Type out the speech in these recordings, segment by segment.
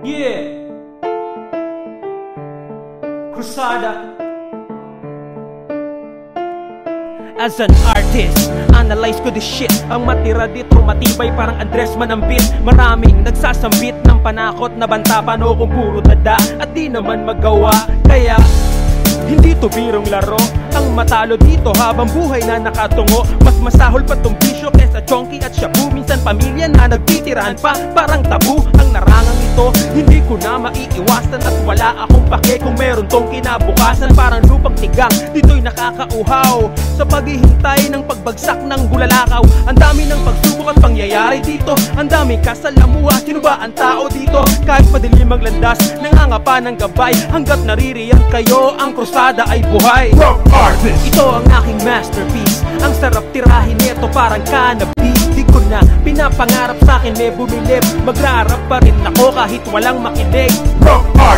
Yeah. Crusada. As an artist, analyze ko this shit. Ang matira dito matibay parang Andres Manambit. Maraming nagsasambit ng panakot na banta, paano kung puro dada at di naman magawa. Kaya hindi to birong laro ang matalo dito habang buhay na nakatungo. Mas masahol pa tong bisyo kesa chonky at shabu. Minsan pamilya na nagtitirahan pa, parang tabu ang narangang ito. Hindi ko na maiiwasan at wala akong pake kung meron tong kinabukasan. Parang lupang tigang, dito'y nakakauhaw sa paghihintay ng pagbagsak ng bulalakaw. Ang dami ng pagsubok at pangyayari dito, ang daming kasalamuha. Sino ba ang tao dito? Kahit madilim ang landas, nangangapa ng gabay. Hanggat naririyan kayo, ang krusada ay buhay. Ito ang aking masterpiece. Ang sarap tirahin nito parang cannabis. Di ko na pinapangarap sa'kin may bumilib. Magrarap pa rin ako kahit walang makinig.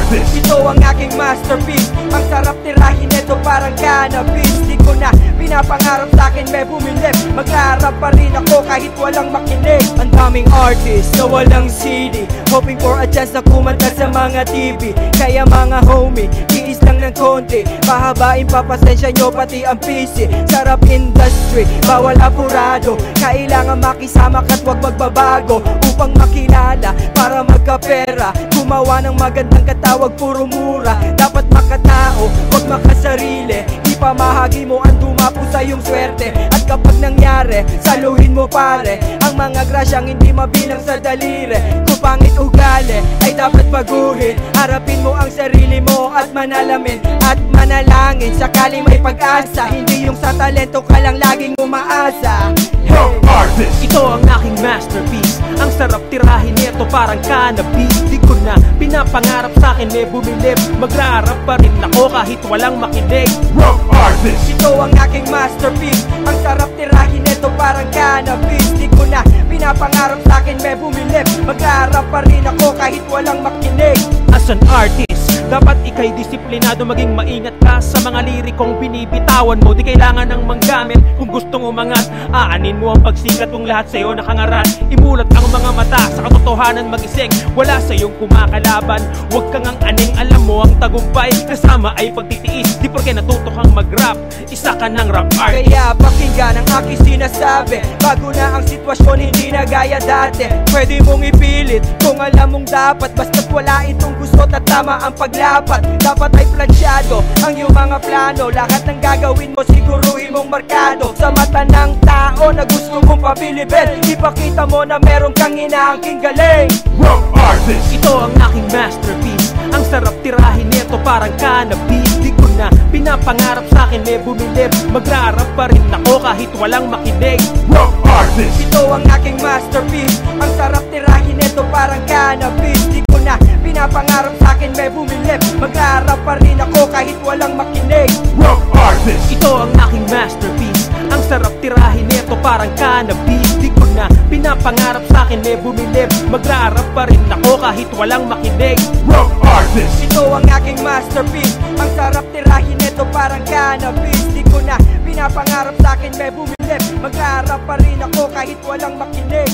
Ito ang aking masterpiece. Ang sarap tirahin nito parang cannabis. Di ko na pinapangarap sa'kin may bumilib. Magrarap pa rin ako kahit walang makinig. Ang daming artist na walang CD, hoping for a chance na kumanta sa mga TV. Kaya mga homie, tiis lang ng konti. Pahabain pa pasensya nyo pati ang PC. Sarap industry, bawal apurado. Kailangan makisama ka't wag magbabago upang makilala para magkapera. Gumawa ng magandang katawag puro mura. Dapat makatao, wag makasarili. Di pa mahagi mo ang dumapo sa iyong swerte. At kapag nangyari, saluhin mo pare. Ang mga grasyang hindi mabilang sa daliri. Kung pangit ugali ay dapat baguhin. Harapin mo ang sarili mo at manalamin at manalangin sakaling may pag-asa. Hindi yung sa talento ka lang laging umaasa. Ito ang aking masterpiece. Ang sarap tirahin nito parang cannabis. Di ko na pinapangarap sa'kin may bumilib. Magrarap pa rin ako kahit walang makinig. Ito ang aking masterpiece. Ang sarap tirahin nito parang cannabis. Di ko na pinapangarap sa'kin may bumilib. Magrarap pa rin ako kahit walang makinig. As an artist, dapat ika'y disiplinado, maging maingat ka sa mga lirikong binibitawan mo. Di kailangan ng manggamit kung gustong umangat. Aanin mo ang pagsikat kung lahat sa'yo nakangarat. Imulat ang mga mata sa katotohanan magising. Wala sa'yong kumakalaban, huwag kang ang aning. Alam mo ang tagumpay, kasama ay pagtitiis. Di porke natuto kang mag-rap, isa ka ng rap artist. Kaya pakinggan ang aking sinasabi. Bago na ang sitwasyon, hindi na gaya dati. Pwede mong ipilit kung alam mong dapat. Basta't wala itong gusto at tama ang paglapat. Dapat ay plansyado ang iyong mga plano. Lahat ng gagawin mo siguruhin mong markado sa mata ng tao na gusto mong pabilibin. Ipakita mo na meron kang inaangking galing. Ito ang aking masterpiece. Ang sarap tirahin nito parang cannabis. Di ko na pinapangarap sa'kin may bumilib. Magrarap pa rin ako kahit walang makinig. Ito ang aking masterpiece. Ang sarap tirahin nito parang cannabis. Di ko na pinapangarap sa'kin may bumilib. Magrarap pa rin ako kahit walang makinig. Ito ang aking masterpiece. Ang sarap tirahin nito parang cannabis. Di ko na pinapangarap sa'kin may bumilib. Magrarap pa rin ako kahit walang makinig. Ito ang aking masterpiece. Ang sarap tirahin nito parang cannabis. Di ko na pinapangarap sa'kin may bumilib. Magrarap pa rin ako kahit walang makinig.